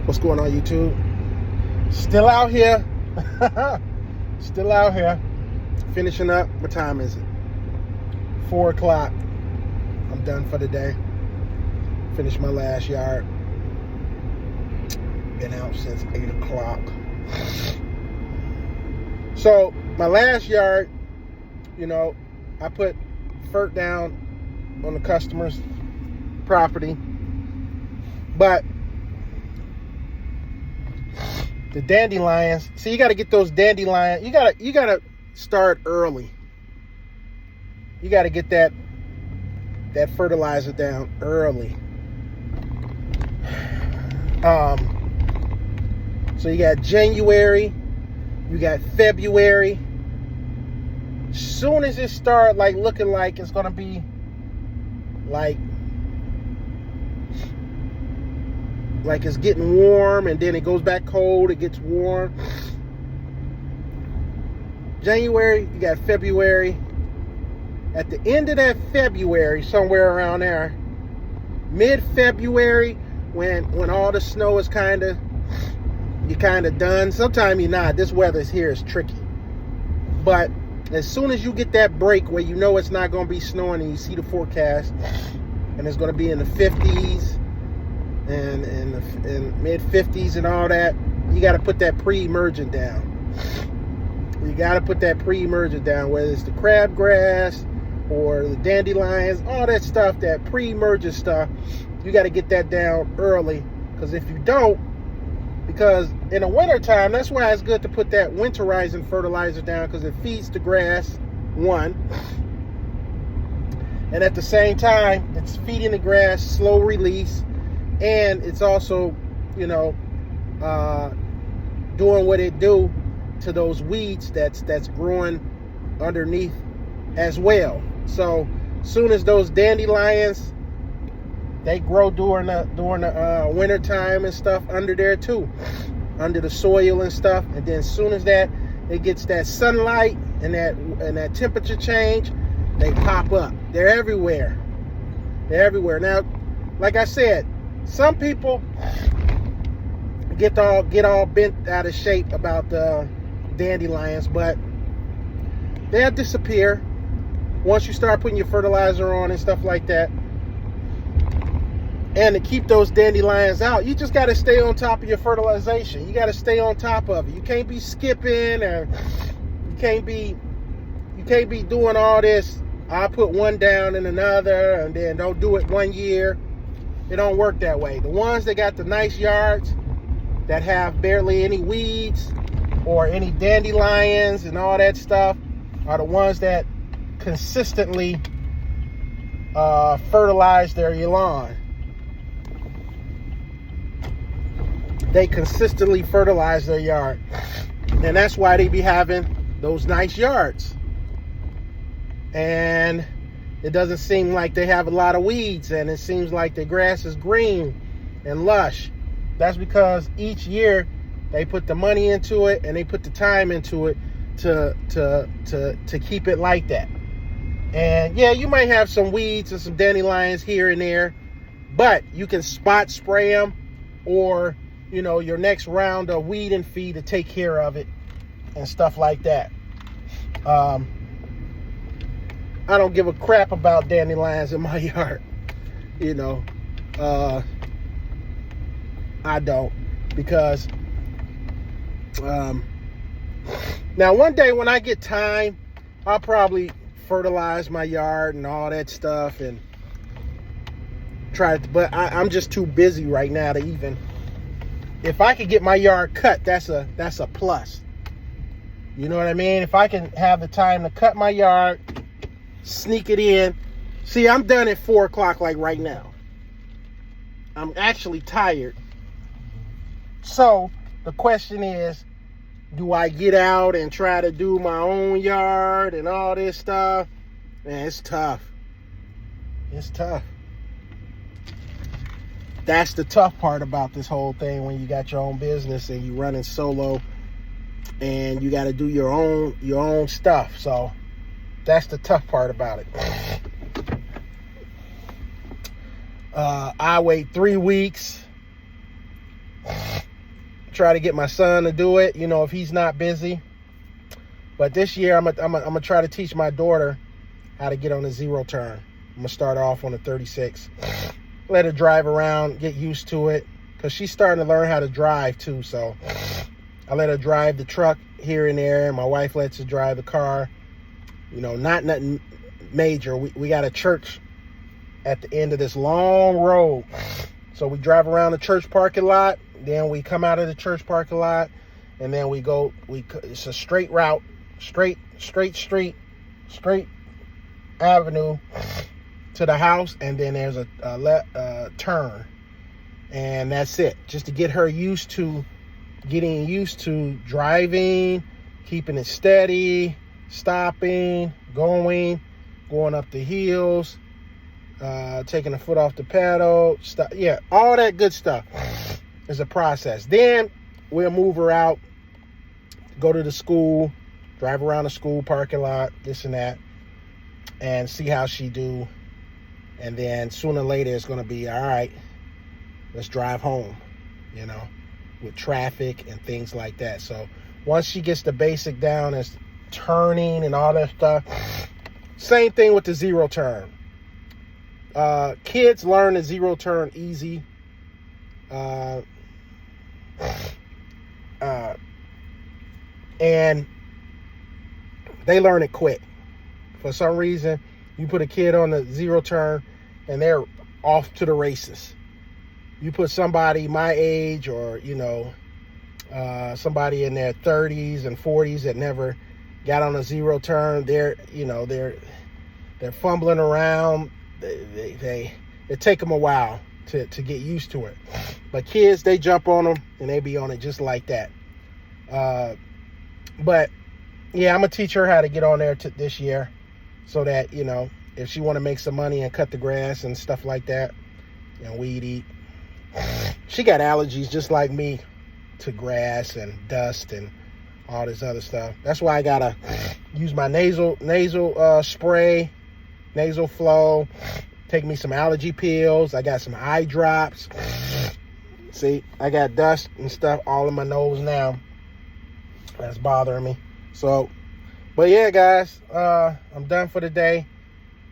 What's going on, YouTube? Still out here. Still out here. Finishing up. What time is it? 4 o'clock. I'm done for the day. Finished my last yard. Been out since 8 o'clock. So, my last yard, I put fert down on the customer's property. But the dandelions, see, you got to get those dandelions. You got to start early. You got to get that fertilizer down early. So you got January, you got February. Soon as it start looking like it's gonna be like it's getting warm, and then it goes back cold, it gets warm. January, you got February. At the end of that February, somewhere around there, mid-February, when all the snow is you're kind of done. Sometimes you're not. This weather here is tricky. But as soon as you get that break where you know it's not going to be snowing, and you see the forecast, and it's going to be in the 50s and mid-50s and all that, you got to put that pre-emergent down. You got to put that pre-emergent down, whether it's the crabgrass or the dandelions, all that stuff, that pre-emergent stuff. You got to get that down early, because if you don't, because in the wintertime, that's why it's good to put that winterizing fertilizer down, because it feeds the grass, one. And at the same time, it's feeding the grass, slow release, and it's also, doing what it do to those weeds that's growing underneath as well. So soon as those dandelions, they grow during the winter time and stuff under there too, under the soil and stuff. And then as soon as it gets that sunlight and that temperature change, they pop up. They're everywhere. They're everywhere. Now, like I said, some people get all bent out of shape about the dandelions, but they'll disappear once you start putting your fertilizer on and stuff like that. And to keep those dandelions out, you just got to stay on top of your fertilization. You got to stay on top of it. You can't be skipping, or you can't be doing all this. I put one down and another, and then don't do it one year. It don't work that way. The ones that got the nice yards that have barely any weeds or any dandelions and all that stuff are the ones that consistently fertilize their lawn. They consistently fertilize their yard. And that's why they be having those nice yards. And it doesn't seem like they have a lot of weeds, and it seems like the grass is green and lush. That's because each year they put the money into it, and they put the time into it to keep it like that. And yeah, you might have some weeds and some dandelions here and there, but you can spot spray them, or your next round of weed and feed to take care of it and stuff like that. I don't give a crap about dandelions in my yard. I don't, because now one day when I get time, I'll probably fertilize my yard and all that stuff and try to, but I'm just too busy right now to even. If I could get my yard cut, that's a plus. You know what I mean? If I can have the time to cut my yard, sneak it in. See, I'm done at 4 o'clock like right now. I'm actually tired. So the question is, do I get out and try to do my own yard and all this stuff? Man, it's tough. It's tough. That's the tough part about this whole thing, when you got your own business and you running solo and you got to do your own stuff. So that's the tough part about it. I wait 3 weeks try to get my son to do it, if he's not busy. But this year, I'm gonna try to teach my daughter how to get on a zero turn. I'm gonna start off on a 36. Let her drive around, get used to it, because she's starting to learn how to drive too. So I let her drive the truck here and there, and my wife lets her drive the car. Not nothing major. We got a church at the end of this long road. So we drive around the church parking lot, then we come out of the church parking lot, and then it's a straight route, straight street, straight avenue to the house, and then there's a turn. And that's it. Just to get her getting used to driving, keeping it steady, stopping, going up the hills, taking the foot off the pedal, stuff. Yeah, all that good stuff is a process. Then we'll move her out, go to the school, drive around the school parking lot, this and that, and see how she do. And then sooner or later it's going to be, all right, let's drive home, with traffic and things like that. So once she gets the basic down as turning and all that stuff, same thing with the zero turn. Kids learn the zero turn easy. And they learn it quick. For some reason, you put a kid on the zero turn and they're off to the races. You put somebody my age or, somebody in their 30s and 40s that never got on a zero turn, they're fumbling around. They take them a while to get used to it. But kids, they jump on them and they be on it just like that. But yeah, I'm gonna teach her how to get on there this year, so that if she want to make some money and cut the grass and stuff like that, and weed eat. She got allergies just like me to grass and dust and all this other stuff. That's why I gotta use my nasal spray, nasal flow, take me some allergy pills. I got some eye drops. See, I got dust and stuff all in my nose now. That's bothering me. So, but yeah, guys, I'm done for the day.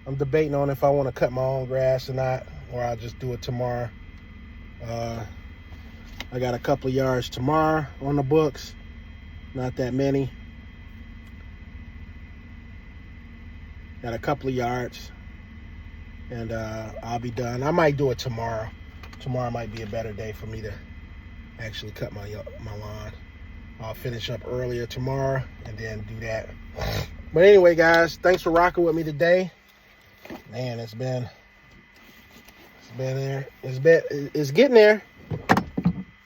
I'm debating on if I want to cut my own grass or not, or I'll just do it tomorrow. I got a couple of yards tomorrow on the books. Not that many. Got a couple of yards. And I'll be done. I might do it tomorrow. Tomorrow might be a better day for me to actually cut my lawn. I'll finish up earlier tomorrow and then do that. But anyway, guys, thanks for rocking with me today. Man, it's getting there.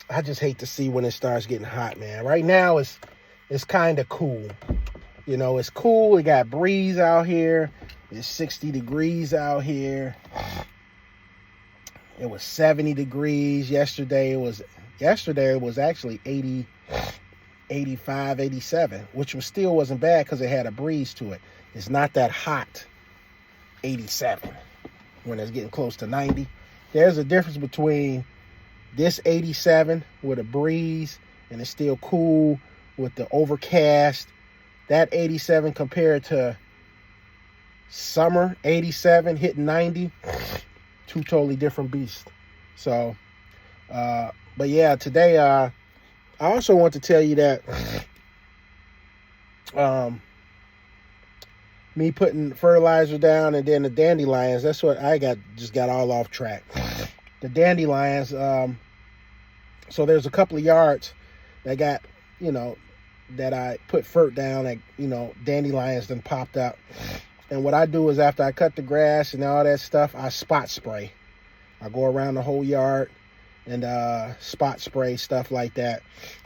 I just hate to see when it starts getting hot, man. Right now it's kind of cool. It's cool. We got breeze out here. It's 60 degrees out here. It was 70 degrees yesterday. It was actually 80, 85, 87, which still wasn't bad because it had a breeze to it. It's not that hot, 87, when it's getting close to 90. There's a difference between this 87 with a breeze and it's still cool with the overcast. That 87 compared to summer 87 hitting 90, two totally different beasts. So, but yeah, today, I also want to tell you that, me putting fertilizer down and then the dandelions, that's what I just got all off track. The dandelions, so there's a couple of yards that got, that I put fert down and, dandelions then popped up. And what I do is after I cut the grass and all that stuff, I spot spray. I go around the whole yard and spot spray, stuff like that.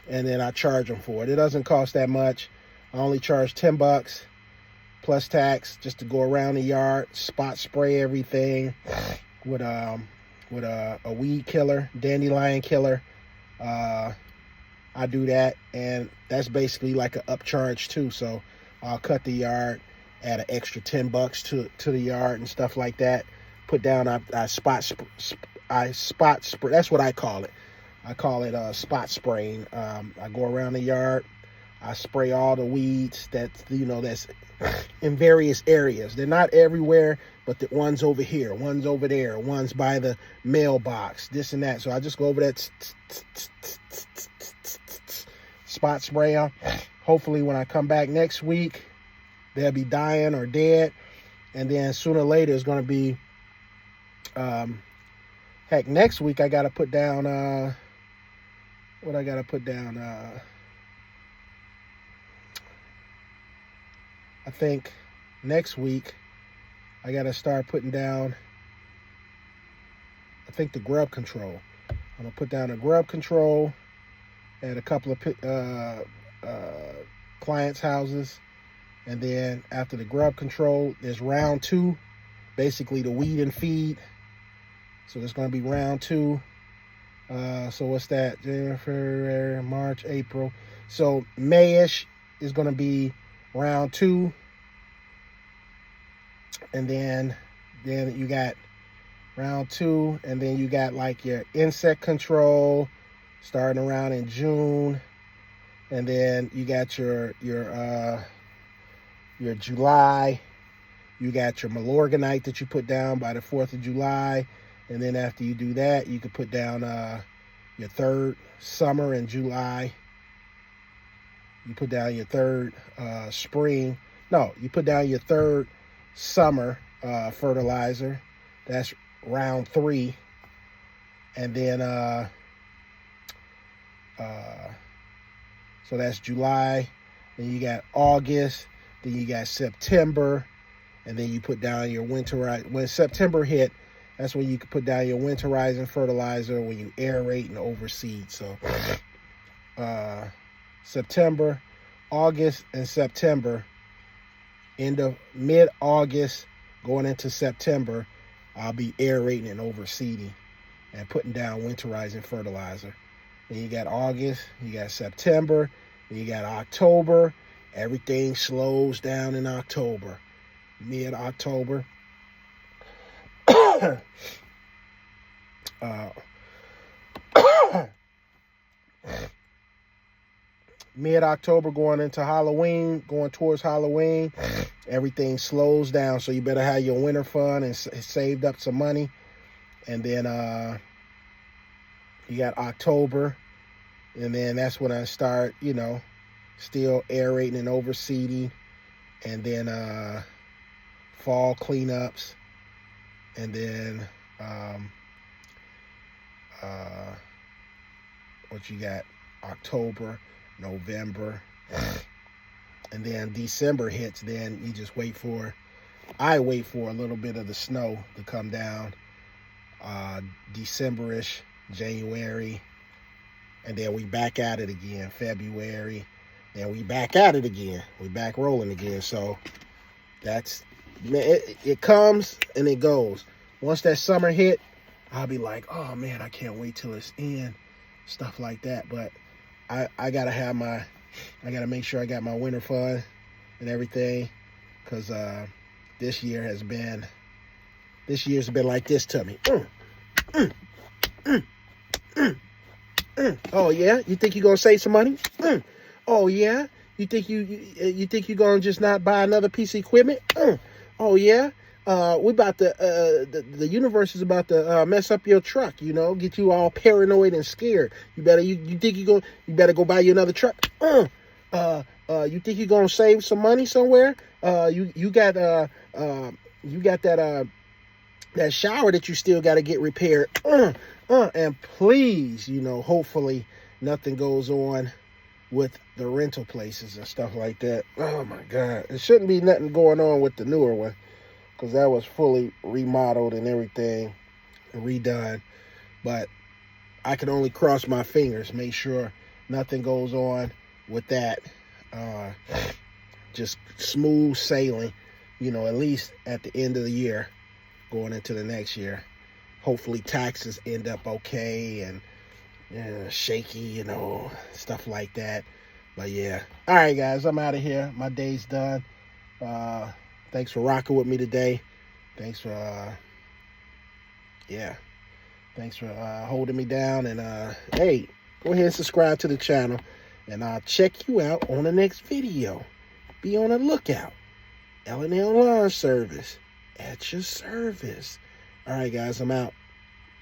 And then I charge them for it. It doesn't cost that much. I only charge $10 plus tax just to go around the yard, spot spray everything with a weed killer, dandelion killer. I do that, and that's basically like an upcharge too. So I'll cut the yard, add an extra $10 to the yard and stuff like that. Put down I spot spray. That's what I call it. I call it spot spraying. I go around the yard. I spray all the weeds that's in various areas. They're not everywhere, but the ones over here, ones over there, ones by the mailbox, this and that. So I just go over that spot spray them. Hopefully when I come back next week, they'll be dying or dead. And then sooner or later it's going to be, heck, next week I got to put down, what I got to put down, I think next week I got to start putting down, I think, the grub control. I'm going to put down the grub control at a couple of clients' houses. And then after the grub control, there's round 2, basically the weed and feed. So there's going to be round 2. So what's that? January, February, March, April. So May-ish is going to be round 2. And then you got round 2. And then you got like your insect control starting around in June. And then you got your July. You got your Milorganite that you put down by the 4th of July. And then after you do that, you could put down your third summer in July. You put down your third spring. No, you put down your third summer fertilizer. That's round 3. And then, so that's July. Then you got August. Then you got September. And then you put down your winterize. When September hit, that's when you can put down your winterizing fertilizer when you aerate and overseed. So September, August, and September, end of mid-August going into September, I'll be aerating and overseeding and putting down winterizing fertilizer. Then you got August, you got September, then you got October. Everything slows down in October. Mid-October. Mid-October going into Halloween, going towards Halloween, everything slows down. So you better have your winter fund and saved up some money. And then you got October. And then that's when I start, still aerating and overseeding. And then fall cleanups. And then what you got? October, November, and then December hits. Then you just I wait for a little bit of the snow to come down, December-ish, January, and then we back at it again, February, then we back at it again, we back rolling again. So that's, it comes and it goes. Once that summer hit, I'll be like, oh man, I can't wait till it's in, stuff like that. But I gotta make sure I got my winter fund and everything, because this year's been like this to me. Oh yeah, you think you're gonna save some money? Oh yeah, you think you're gonna just not buy another piece of equipment? Oh yeah. We about to the universe is about to mess up your truck, get you all paranoid and scared. You think you better go buy you another truck. You think you're gonna save some money somewhere? You got that shower that you still got to get repaired. And please, hopefully nothing goes on with the rental places and stuff like that. Oh my God, there shouldn't be nothing going on with the newer one, because that was fully remodeled and everything, redone. But I can only cross my fingers, make sure nothing goes on with that. Just smooth sailing, at least at the end of the year, going into the next year. Hopefully taxes end up okay and shaky, stuff like that. But yeah. All right, guys, I'm out of here. My day's done. Thanks for rocking with me today. Thanks for, Thanks for holding me down. And hey, go ahead and subscribe to the channel. And I'll check you out on the next video. Be on the lookout. L&L Lawn Service at your service. All right, guys, I'm out.